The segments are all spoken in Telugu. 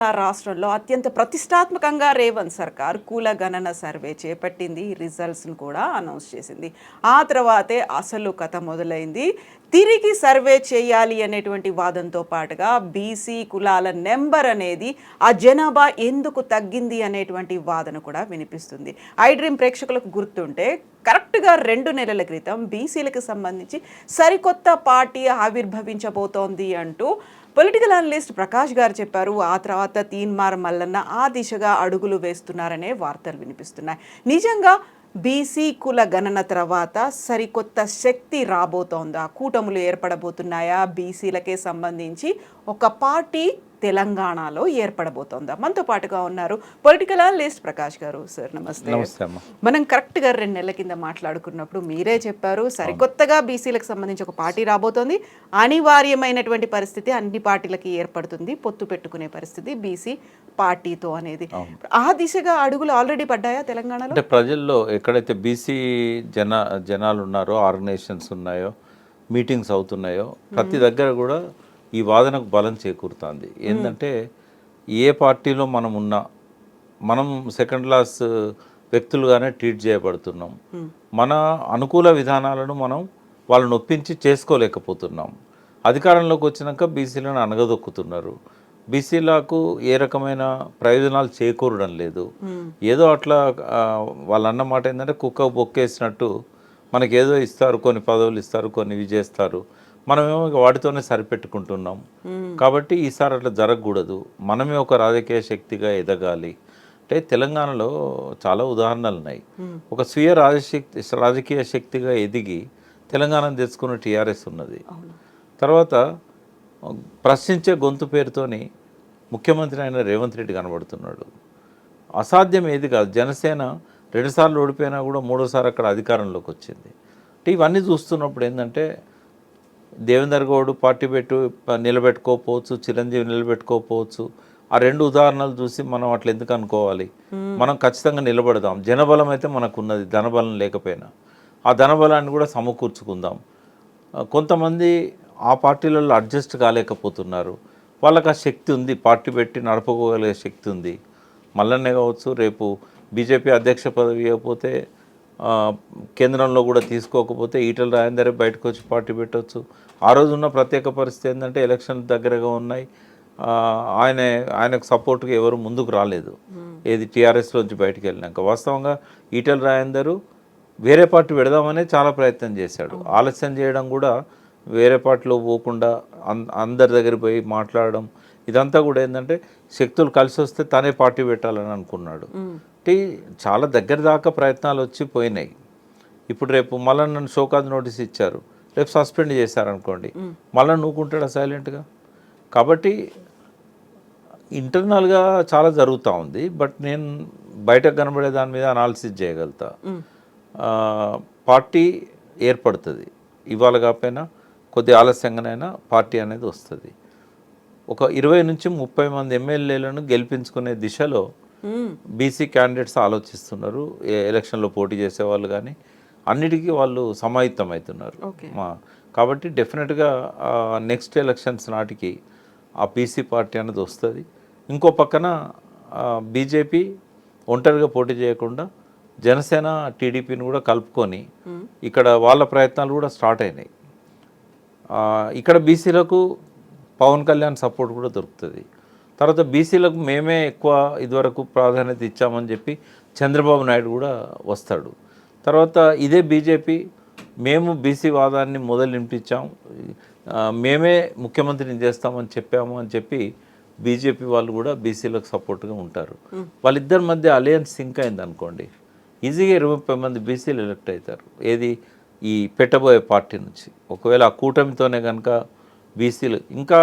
రాష్ట్రంలో అత్యంత ప్రతిష్టాత్మకంగా రేవంత్ సర్కార్ కులగణన సర్వే చేపట్టింది. రిజల్ట్స్ను కూడా అనౌన్స్ చేసింది. ఆ తర్వాతే అసలు కథ మొదలైంది. తిరిగి సర్వే చేయాలి అనేటువంటి వాదంతో పాటుగా బీసీ కులాల నెంబర్ అనేది ఆ జనాభా ఎందుకు తగ్గింది అనేటువంటి వాదన కూడా వినిపిస్తుంది. ఐ డ్రీమ్ ప్రేక్షకులకు గుర్తుంటే కరెక్ట్గా 2 నెలల క్రితం బీసీలకు సంబంధించి సరికొత్త పార్టీ ఆవిర్భవించబోతోంది అంటూ పొలిటికల్ అనలిస్ట్ ప్రకాష్ గారు చెప్పారు. ఆ తర్వాత తీన్మార్ మల్లన్న ఆ దిశగా అడుగులు వేస్తున్నారనే వార్తలు వినిపిస్తున్నాయి. నిజంగా బీసీ కుల గణన తర్వాత సరికొత్త శక్తి రాబోతోందా? కూటములు ఏర్పడబోతున్నాయా? బీసీలకే సంబంధించి ఒక పార్టీ తెలంగాణలో ఏర్పడబోతోందా? మనతో పాటుగా ఉన్నారు పొలిటికల్ అనలిస్ట్ ప్రకాష్ గారు. సార్ నమస్తే. మనం కరెక్ట్గా 2 నెలల కింద మాట్లాడుకున్నప్పుడు మీరే చెప్పారు సరికొత్తగా బీసీలకు సంబంధించి ఒక పార్టీ రాబోతోంది. అనివార్యమైనటువంటి పరిస్థితి అన్ని పార్టీలకి ఏర్పడుతుంది, పొత్తు పెట్టుకునే పరిస్థితి బీసీ పార్టీతో అనేది. ఆ దిశగా అడుగులు ఆల్రెడీ పడ్డాయా తెలంగాణలో? అంటే ప్రజల్లో ఎక్కడైతే బీసీ జనాలు ఉన్నారో, ఆర్గనైజేషన్స్ ఉన్నాయో, మీటింగ్స్ అవుతున్నాయో ప్రతి దగ్గర కూడా ఈ వాదనకు బలం చేకూరుతుంది. ఏంటంటే ఏ పార్టీలో మనం ఉన్నా మనం సెకండ్ క్లాస్ వ్యక్తులుగానే ట్రీట్ చేయబడుతున్నాం. మన అనుకూల విధానాలను మనం వాళ్ళని ఒప్పించి చేసుకోలేకపోతున్నాం. అధికారంలోకి వచ్చినాక బీసీలను అనగదొక్కుతున్నారు. బీసీలకు ఏ రకమైన ప్రయోజనాలు చేకూరడం లేదు. ఏదో అట్లా వాళ్ళు అన్న మాట ఏంటంటే కుక్క బొక్కేసినట్టు మనకేదో ఇస్తారు, కొన్ని పదవులు ఇస్తారు, కొన్ని ఇవి చేస్తారు, మనమేమో వాటితోనే సరిపెట్టుకుంటున్నాం. కాబట్టి ఈసారి అట్లా జరగకూడదు, మనమే ఒక రాజకీయ శక్తిగా ఎదగాలి. అంటే తెలంగాణలో చాలా ఉదాహరణలు ఉన్నాయి. ఒక స్వీయ రాజకీయ శక్తిగా ఎదిగి తెలంగాణను తెచ్చుకున్న టీఆర్ఎస్ ఉన్నది. తర్వాత ప్రశ్నించే గొంతు పేరుతోని ముఖ్యమంత్రి అయిన రేవంత్ రెడ్డి కనబడుతున్నాడు. అసాధ్యం ఏది కాదు. జనసేన 2 సార్లు ఓడిపోయినా కూడా 3వ సారి అక్కడ అధికారంలోకి వచ్చింది. అంటే ఇవన్నీ చూస్తున్నప్పుడు ఏంటంటే దేవేందర్ గౌడ్ పార్టీ నిలబెట్టుకోకపోవచ్చు, చిరంజీవి నిలబెట్టుకోకపోవచ్చు. ఆ 2 ఉదాహరణలు చూసి మనం అట్లా ఎందుకు అనుకోవాలి? మనం ఖచ్చితంగా నిలబడదాం. జనబలం అయితే మనకు ఉన్నది, ధనబలం లేకపోయినా ఆ ధనబలాన్ని కూడా సమకూర్చుకుందాం. కొంతమంది ఆ పార్టీలలో అడ్జస్ట్ కాలేకపోతున్నారు. వాళ్ళకి ఆ శక్తి ఉంది, పార్టీ పెట్టి నడుపుకోగలిగే శక్తి ఉంది. మల్లన్నే కావచ్చు, రేపు బీజేపీ అధ్యక్ష పదవి ఇవ్వకపోతే, కేంద్రంలో కూడా తీసుకోకపోతే ఈటల రాజేందర్ బయటకు వచ్చి పార్టీ పెట్టవచ్చు. ఆ రోజు ఉన్న ప్రత్యేక పరిస్థితి ఏంటంటే ఎలక్షన్లు దగ్గరగా ఉన్నాయి. ఆయనకు సపోర్ట్గా ఎవరు ముందుకు రాలేదు, ఏది టీఆర్ఎస్లోంచి బయటకు వెళ్ళినాక. వాస్తవంగా ఈటల రాజేందర్ వేరే పార్టీ పెడదామనే చాలా ప్రయత్నం చేశాడు. ఆలస్యం చేయడం కూడా, వేరే పార్టీలో పోకుండా అందరి దగ్గర పోయి మాట్లాడడం, ఇదంతా కూడా ఏంటంటే శక్తులు కలిసి వస్తే తనే పార్టీ పెట్టాలని అనుకున్నాడు. అంటే చాలా దగ్గర దాకా ప్రయత్నాలు వచ్చి పోయినాయి. ఇప్పుడు రేపు మళ్ళీ నన్ను షోకాజ్ నోటీస్ ఇచ్చారు, రేపు సస్పెండ్ చేశారనుకోండి, మళ్ళీ నూకుంటాడా సైలెంట్గా? కాబట్టి ఇంటర్నల్గా చాలా జరుగుతూ ఉంది. బట్ నేను బయటకు కనబడే దాని మీద అనాలిసిస్ చేయగలుగుతా. పార్టీ ఏర్పడుతుంది, ఇవాళ కాకపోయినా కొద్ది ఆలస్యంగానైనా పార్టీ అనేది వస్తుంది. ఒక 20 నుంచి 30 మంది ఎమ్మెల్యేలను గెలిపించుకునే దిశలో బీసీ క్యాండిడేట్స్ ఆలోచిస్తున్నారు. ఎలక్షన్లో పోటీ చేసేవాళ్ళు కానీ అన్నిటికీ వాళ్ళు సమాయత్తం అవుతున్నారు. కాబట్టి డెఫినెట్గా నెక్స్ట్ ఎలక్షన్స్ నాటికి ఆ బీసీ పార్టీ అనేది వస్తుంది. ఇంకో పక్కన బీజేపీ ఒంటరిగా పోటీ చేయకుండా జనసేన టీడీపీని కూడా కలుపుకొని ఇక్కడ వాళ్ళ ప్రయత్నాలు కూడా స్టార్ట్ అయినాయి. ఇక్కడ బీసీలకు పవన్ కళ్యాణ్ సపోర్ట్ కూడా దొరుకుతుంది. తర్వాత బీసీలకు మేమే ఎక్కువ ఇదివరకు ప్రాధాన్యత ఇచ్చామని చెప్పి చంద్రబాబు నాయుడు కూడా వస్తాడు. తర్వాత ఇదే బీజేపీ మేము బీసీ వాదాన్ని నింపించాం, మేమే ముఖ్యమంత్రిని చేస్తామని చెప్పాము అని చెప్పి బీజేపీ వాళ్ళు కూడా బీసీలకు సపోర్ట్గా ఉంటారు. వాళ్ళిద్దరి మధ్య అలయన్స్ సింక్ అయింది అనుకోండి, ఈజీగా 20 మంది బీసీలు ఎలక్ట్ అవుతారు. ఏది ఈ పెట్టబోయే పార్టీ నుంచి. ఒకవేళ ఆ కూటమితోనే కనుక బీసీలు ఇంకా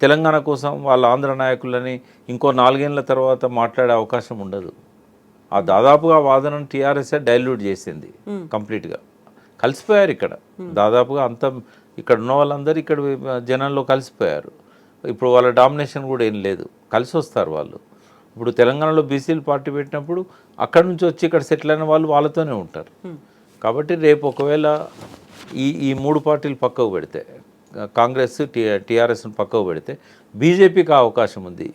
తెలంగాణ కోసం వాళ్ళ ఆంధ్ర నాయకులని ఇంకో 4 ఏళ్ల తర్వాత మాట్లాడే అవకాశం ఉండదు. ఆ దాదాపుగా వాదనను టీఆర్ఎస్ఏ డైల్యూట్ చేసింది కంప్లీట్గా. కలిసిపోయారు ఇక్కడ దాదాపుగా అంత, ఇక్కడ ఉన్న వాళ్ళందరూ ఇక్కడ జనంలో కలిసిపోయారు. ఇప్పుడు వాళ్ళ డామినేషన్ కూడా ఏం లేదు, కలిసి వస్తారు వాళ్ళు. ఇప్పుడు తెలంగాణలో బీసీలు పార్టీ పెట్టినప్పుడు అక్కడ నుంచి వచ్చి ఇక్కడ సెటిల్ అయిన వాళ్ళు వాళ్ళతోనే ఉంటారు. కాబట్టి రేపు ఒకవేళ ఈ 3 పార్టీలు పక్కకు పెడితే, కాంగ్రెస్ టీఆర్ఎస్ను పక్కకు పెడితే బీజేపీకి అవకాశం ఉంది,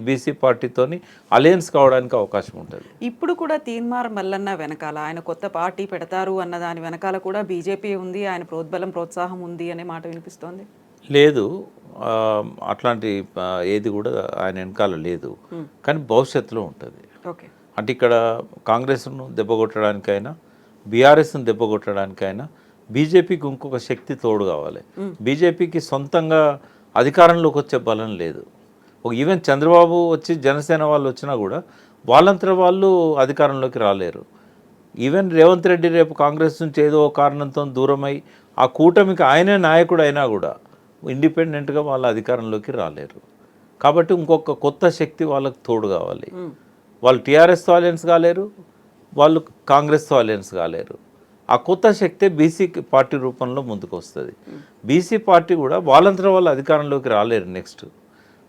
బీసీ పార్టీతోని అలయన్స్ కావడానికి అవకాశం ఉంటుంది. ఇప్పుడు కూడా తీన్మార్ మల్లన్న వెనకాల ఆయన కొత్త పార్టీ పెడతారు అన్న దాని వెనకాల కూడా బీజేపీ ఉంది, ఆయన ప్రోత్సాహం ఉంది అనే మాట వినిపిస్తోంది. లేదు, అట్లాంటి ఏది కూడా ఆయన వెనకాల లేదు, కానీ భవిష్యత్తులో ఉంటుంది. ఓకే, అంటే ఇక్కడ కాంగ్రెస్ను దెబ్బకొట్టడానికైనా బీఆర్ఎస్ను దెబ్బకొట్టడానికైనా బీజేపీకి ఇంకొక శక్తి తోడు కావాలి. బీజేపీకి సొంతంగా అధికారంలోకి వచ్చే బలం లేదు. ఈవెన్ చంద్రబాబు వచ్చి జనసేన వాళ్ళు వచ్చినా కూడా వాళ్ళంతా వాళ్ళు అధికారంలోకి రాలేరు. ఈవెన్ రేవంత్ రెడ్డి రేపు కాంగ్రెస్ నుంచి ఏదో కారణంతో దూరమై ఆ కూటమికి ఆయనే నాయకుడు అయినా కూడా ఇండిపెండెంట్గా వాళ్ళ అధికారంలోకి రాలేరు. కాబట్టి ఇంకొక కొత్త శక్తి వాళ్ళకి తోడు కావాలి. వాళ్ళు టీఆర్ఎస్తో అలయన్స్ కాలేరు, వాళ్ళు కాంగ్రెస్తో అలయన్స్ కాలేరు. ఆ కొత్త శక్తే బీసీ పార్టీ రూపంలో ముందుకు వస్తుంది. బీసీ పార్టీ కూడా వాళ్ళంతా వాళ్ళు అధికారంలోకి రాలేరు నెక్స్ట్,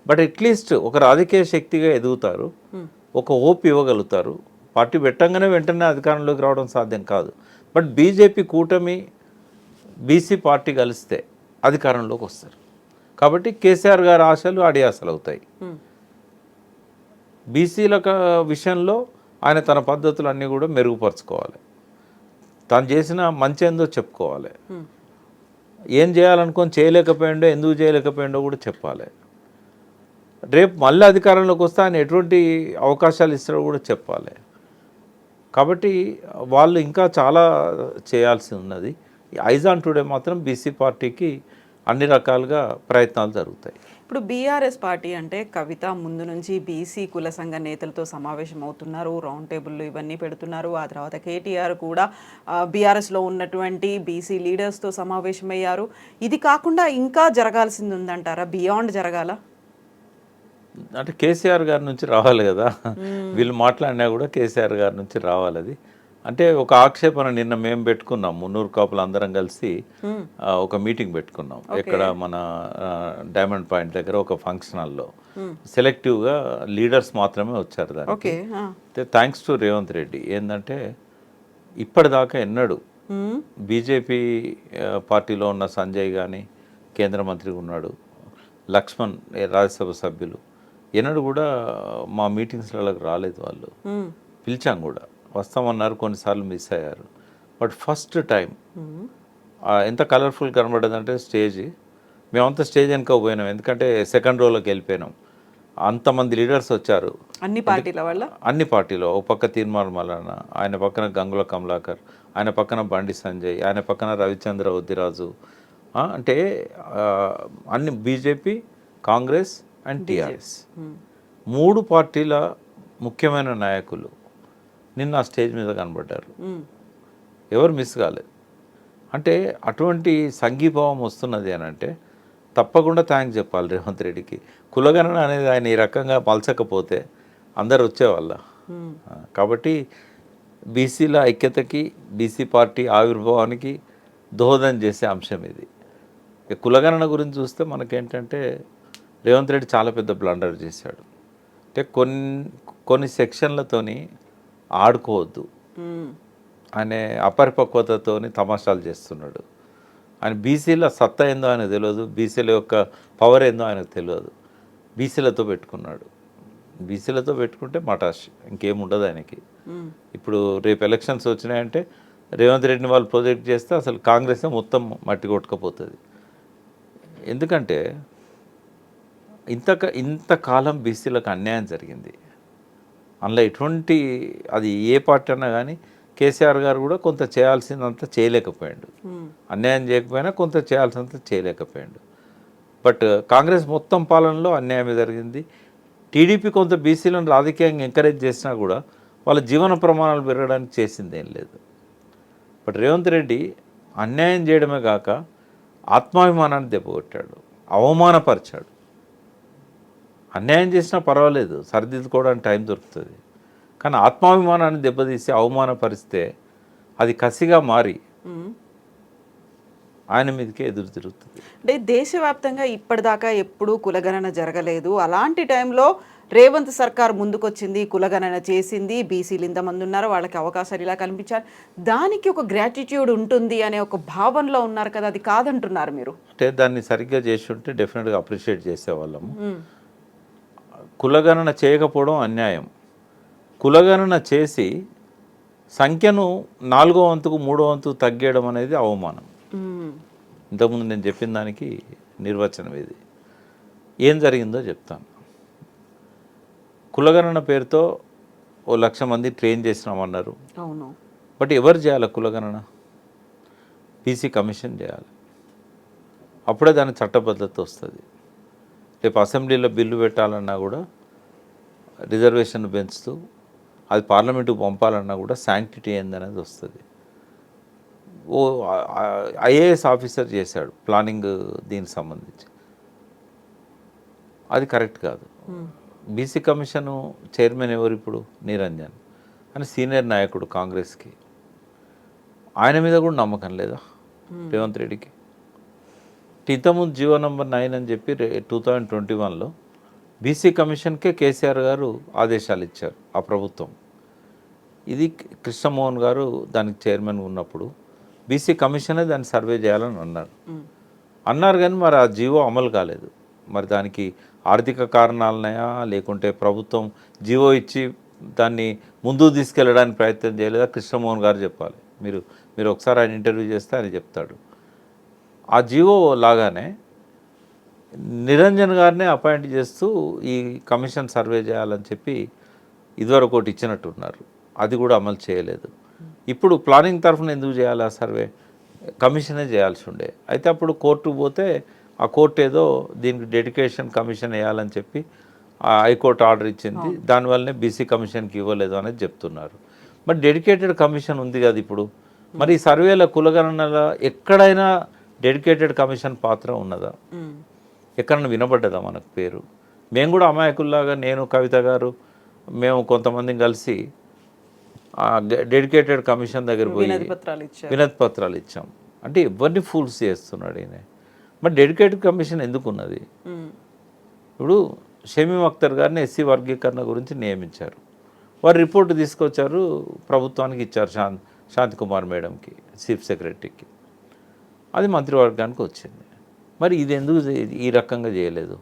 బట్ అట్లీస్ట్ ఒక రాజకీయ శక్తిగా ఎదుగుతారు, ఒక ఓపు ఇవ్వగలుగుతారు. పార్టీ పెట్టంగానే వెంటనే అధికారంలోకి రావడం సాధ్యం కాదు, బట్ బీజేపీ కూటమి బీసీ పార్టీ కలిస్తే అధికారంలోకి వస్తారు. కాబట్టి కేసీఆర్ గారి ఆశలు అడియాసలు అవుతాయి. బీసీల విషయంలో ఆయన తన పద్ధతులన్నీ కూడా మెరుగుపరుచుకోవాలి, తాను చేసిన మంచి ఏందో చెప్పుకోవాలి, ఏం చేయాలనుకొని చేయలేకపోయిండో ఎందుకు చేయలేకపోయిండో కూడా చెప్పాలి. రేపు మళ్ళీ అధికారంలోకి వస్తే ఆయన ఎటువంటి అవకాశాలు ఇస్తారో కూడా చెప్పాలి. కాబట్టి వాళ్ళు ఇంకా చాలా చేయాల్సి ఉన్నది. ఐజాన్ టుడే మాత్రం బీసీ పార్టీకి అన్ని రకాలుగా ప్రయత్నాలు జరుగుతాయి. ఇప్పుడు బీఆర్ఎస్ పార్టీ అంటే కవిత ముందు నుంచి బీసీ కుల సంఘ నేతలతో సమావేశం అవుతున్నారు, రౌండ్ టేబుల్లో ఇవన్నీ పెడుతున్నారు. ఆ తర్వాత కేటీఆర్ కూడా బీఆర్ఎస్లో ఉన్నటువంటి బీసీ లీడర్స్తో సమావేశమయ్యారు. ఇది కాకుండా ఇంకా జరగాల్సింది ఉందంటారా? బియాండ్ జరగాల అంటే కేసీఆర్ గారి నుంచి రావాలి కదా, వీళ్ళు మాట్లాడినా కూడా కేసీఆర్ గారి నుంచి రావాలి. అది అంటే ఒక ఆక్షేపణ నిన్న మేము పెట్టుకున్నాం, 300 కాపులు అందరం కలిసి ఒక మీటింగ్ పెట్టుకున్నాం. ఇక్కడ మన డైమండ్ పాయింట్ దగ్గర ఒక ఫంక్షన్ హాల్లో. సెలెక్టివ్గా లీడర్స్ మాత్రమే వచ్చారు దానికి. Thanks to Revanth Reddy. ఏంటంటే ఇప్పటిదాకా ఎన్నడూ బీజేపీ పార్టీలో ఉన్న సంజయ్ కానీ కేంద్ర మంత్రిగా ఉన్నాడు, లక్ష్మణ్ రాజ్యసభ సభ్యులు ఎన్నడూ కూడా మా మీటింగ్స్లకు రాలేదు. వాళ్ళు పిలిచాం కూడా, వస్తామన్నారు, కొన్నిసార్లు మిస్ అయ్యారు. బట్ ఫస్ట్ టైం ఎంత కలర్ఫుల్ కనబడదంటే స్టేజ్, మేమంతా స్టేజ్ వెనుక పోయినాం, ఎందుకంటే సెకండ్ రోలోకి వెళ్ళిపోయినాం. అంతమంది లీడర్స్ వచ్చారు అన్ని పార్టీల వల్ల. అన్ని పార్టీలో, ఒక పక్క తీన్మార్ మల్లన్న, ఆయన పక్కన గంగుల కమలాకర్, ఆయన పక్కన బండి సంజయ్, ఆయన పక్కన రవిచంద్ర ఉద్దిరాజు, అంటే అన్ని బీజేపీ, కాంగ్రెస్ అండ్ టీఆర్ఎస్ 3 పార్టీల ముఖ్యమైన నాయకులు నిన్న ఆ స్టేజ్ మీద కనబడ్డారు. ఎవరు మిస్ కాలేదు. అంటే అటువంటి సంఘీభావం వస్తున్నది అని అంటే తప్పకుండా థ్యాంక్స్ చెప్పాలి రేవంత్ రెడ్డికి. కులగణన అనేది ఆయన ఈ రకంగా మలచకపోతే అందరు వచ్చేవాళ్ళ. కాబట్టి బీసీల ఐక్యతకి, బీసీ పార్టీ ఆవిర్భావానికి దోహదం చేసే అంశం ఇది. కులగణన గురించి చూస్తే మనకేంటంటే రేవంత్ రెడ్డి చాలా పెద్ద బ్లండర్ చేశాడు. అంటే కొన్ని సెక్షన్లతోని ఆడుకోవద్దు అనే అపరిపక్వతతో తమాషాలు చేస్తున్నాడు. ఆయన బీసీల సత్తా ఏందో ఆయనకు తెలియదు, బీసీల యొక్క పవర్ ఏందో ఆయనకు తెలియదు. బీసీలతో పెట్టుకున్నాడు. బీసీలతో పెట్టుకుంటే మటాష్, ఇంకేముండదు ఆయనకి. ఇప్పుడు రేపు ఎలక్షన్స్ వచ్చినాయంటే రేవంత్ రెడ్డిని వాళ్ళు ప్రొజెక్ట్ చేస్తే అసలు కాంగ్రెస్ మొత్తం మట్టి కొట్టుకపోతుంది. ఎందుకంటే ఇంతకాలం బీసీలకు అన్యాయం జరిగింది. అందులో ఎటువంటి, అది ఏ పార్టీ అన్నా కానీ కేసీఆర్ గారు కూడా కొంత చేయాల్సిందంతా చేయలేకపోయాడు. అన్యాయం చేయకపోయినా కొంత చేయాల్సినంత చేయలేకపోయాడు. బట్ కాంగ్రెస్ మొత్తం పాలనలో అన్యాయమే జరిగింది. టీడీపీ కొంత బీసీలను రాజకీయంగా ఎంకరేజ్ చేసినా కూడా వాళ్ళ జీవన ప్రమాణాలు పెరగడానికి చేసింది ఏం లేదు. బట్ రేవంత్ రెడ్డి అన్యాయం చేయడమే కాక ఆత్మాభిమానాన్ని దెబ్బకొట్టాడు, అవమానపరిచాడు. అన్యాయం చేసినా పర్వాలేదు, సరిదిద్దుకోవడానికి టైం దొరుకుతుంది. కానీ ఆత్మాభిమానాన్ని దెబ్బతీసి అవమానపరిస్తే అది కసిగా మారి ఆయన మీదకే ఎదురు తిరుగుతుంది. అంటే దేశవ్యాప్తంగా ఇప్పటిదాకా ఎప్పుడూ కులగణన జరగలేదు. అలాంటి టైంలో రేవంత్ సర్కార్ ముందుకొచ్చింది, కులగణన చేసింది, బీసీలు ఇంతమంది ఉన్నారు, వాళ్ళకి అవకాశాలు ఇలా కల్పించాలి, దానికి ఒక గ్రాటిట్యూడ్ ఉంటుంది అనే ఒక భావనలో ఉన్నారు కదా, అది కాదంటున్నారు మీరు. అంటే దాన్ని సరిగ్గా చేసి ఉంటే డెఫినెట్గా అప్రిషియేట్ చేసేవాళ్ళము. కులగణన చేయకపోవడం అన్యాయం. కులగణన చేసి సంఖ్యను 4వ వంతుకు 3వ వంతు తగ్గేయడం అనేది అవమానం. ఇంతకుముందు నేను చెప్పిన దానికి నిర్వచనం ఇది. ఏం జరిగిందో చెప్తాను. కులగణన పేరుతో 1,00,000 మంది ట్రైన్ చేసినామన్నారు. అవును. బట్ ఎవరు చేయాలి కులగణన? బీసీ కమిషన్ చేయాలి. అప్పుడే దాని చట్టబద్ధత వస్తుంది. రేపు అసెంబ్లీలో బిల్లు పెట్టాలన్నా కూడా రిజర్వేషన్ పెంచుతూ అది పార్లమెంటుకు పంపాలన్నా కూడా శాంక్టిటీ ఏందనేది వస్తుంది. ఓ ఐఏఎస్ ఆఫీసర్ చేశాడు ప్లానింగ్ దీనికి సంబంధించి, అది కరెక్ట్ కాదు. బీసీ కమిషను చైర్మన్ ఎవరు ఇప్పుడు? నిరంజన్ అని సీనియర్ నాయకుడు కాంగ్రెస్కి. ఆయన మీద కూడా నమ్మకం లేదా రేవంత్ రెడ్డికి? ఇంతకుముందు జీవో నంబర్ 9 అని చెప్పి 2021లో బీసీ కమిషన్కే కేసీఆర్ గారు ఆదేశాలు ఇచ్చారు ఆ ప్రభుత్వం. ఇది కృష్ణమోహన్ గారు దానికి చైర్మన్ ఉన్నప్పుడు బీసీ కమిషనే దాన్ని సర్వే చేయాలని అన్నారు కానీ మరి ఆ జీవో అమలు కాలేదు. మరి దానికి ఆర్థిక కారణాలనయా లేకుంటే ప్రభుత్వం జీవో ఇచ్చి దాన్ని ముందుకు తీసుకెళ్ళడానికి ప్రయత్నం చేయలేదా? కృష్ణమోహన్ గారు చెప్పాలి. మీరు ఒకసారి ఆయన ఇంటర్వ్యూ చేస్తే ఆయన చెప్తాడు. ఆ జీవో లాగానే నిరంజన్ గారినే అపాయింట్ చేస్తూ ఈ కమిషన్ సర్వే చేయాలని చెప్పి ఇదివరకు ఒకటి ఇచ్చినట్టున్నారు. అది కూడా అమలు చేయలేదు. ఇప్పుడు ప్లానింగ్ తరఫున ఎందుకు చేయాలి ఆ సర్వే? కమిషనే చేయాల్సి ఉండే. అయితే అప్పుడు కోర్టుకు పోతే ఆ కోర్టు ఏదో దీనికి డెడికేషన్ కమిషన్ వేయాలని చెప్పి హైకోర్టు ఆర్డర్ ఇచ్చింది. దానివల్లనే బీసీ కమిషన్కి ఇవ్వలేదు అనేది చెప్తున్నారు. మరి డెడికేటెడ్ కమిషన్ ఉంది కదా ఇప్పుడు. మరి ఈ సర్వేల కులగణనల ఎక్కడైనా డెడికేటెడ్ కమిషన్ పాత్ర ఉన్నదా? ఎక్కడైనా వినబడ్డదా మనకు పేరు? మేము కూడా అమాయకుల్లాగా, నేను కవిత గారు మేము కొంతమందిని కలిసి డెడికేటెడ్ కమిషన్ దగ్గర పోయి వినతి పత్రాలు ఇచ్చాం. అంటే ఎవరిని ఫూల్స్ చేస్తున్నాడు ఈయన. మరి డెడికేటెడ్ కమిషన్ ఎందుకు ఉన్నది? ఇప్పుడు షమీం అఖ్తర్ గారిని ఎస్సీ వర్గీకరణ గురించి నియమించారు. వారు రిపోర్టు తీసుకొచ్చారు, ప్రభుత్వానికి ఇచ్చారు, శాంతికుమార్ మేడంకి, చీఫ్ సెక్రటరీకి. అది మంత్రివర్గానికి వచ్చింది. మరి ఇది ఎందుకు ఈ రకంగా చేయలేదు?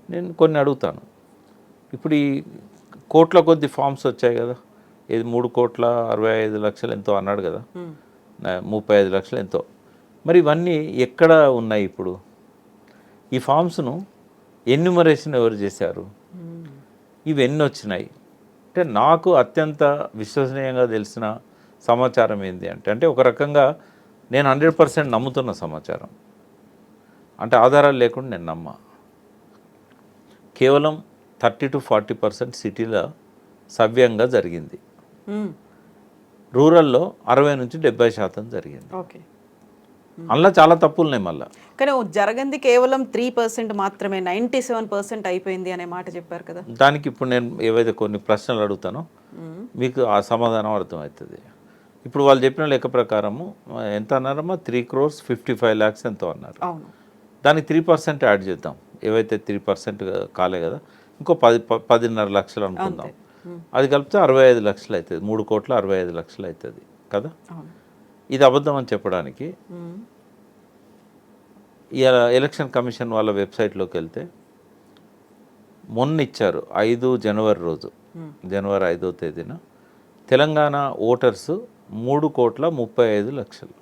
నేను కొన్ని అడుగుతాను. ఇప్పుడు ఈ కోట్ల కొద్ది ఫామ్స్ వచ్చాయి కదా, ఇది 3,65,00,000 ఎంతో అన్నాడు కదా, 35 లక్షలు ఎంతో. మరి ఇవన్నీ ఎక్కడ ఉన్నాయి ఇప్పుడు? ఈ ఫామ్స్ను ఎన్యూమరేషన్ ఎవరు చేశారు? ఇవన్నీ వచ్చినాయి. అంటే నాకు అత్యంత విశ్వసనీయంగా తెలిసిన సమాచారం ఏంటి అంటే ఒక రకంగా నేను 100% నమ్ముతున్న సమాచారం. అంటే ఆధారాలు లేకుండా నేను నమ్మా. కేవలం 30 to 40% సిటీలో సవ్యంగా జరిగింది. రూరల్లో 60 నుంచి 70% జరిగింది. అందులో చాలా తప్పులు ఉన్నాయి. మళ్ళీ కానీ జరగంది కేవలం 3% మాత్రమే, 97% అయిపోయింది అనే మాట చెప్పారు కదా. దానికి ఇప్పుడు నేను ఏవైతే కొన్ని ప్రశ్నలు అడుగుతానో మీకు ఆ సమాధానం అర్థమవుతుంది. ఇప్పుడు వాళ్ళు చెప్పిన లెక్క ప్రకారము ఎంత అన్నారమ్మా? 3,55,00,000 ఎంతో అన్నారు. దానికి 3% యాడ్ చేద్దాం. ఏవైతే 3% కాలే కదా, ఇంకో 10.5 లక్షలు అనుకుందాం. అది కలిపితే 65 లక్షలు అవుతుంది. 3,65 లక్షలు అవుతుంది కదా. ఇది అబద్ధం అని చెప్పడానికి ఇలా ఎలక్షన్ కమిషన్ వాళ్ళ వెబ్సైట్లోకి వెళ్తే మొన్న ఇచ్చారు 5 జనవరి రోజు, జనవరి 5వ తేదీన తెలంగాణ ఓటర్స్ 3,35,00,000.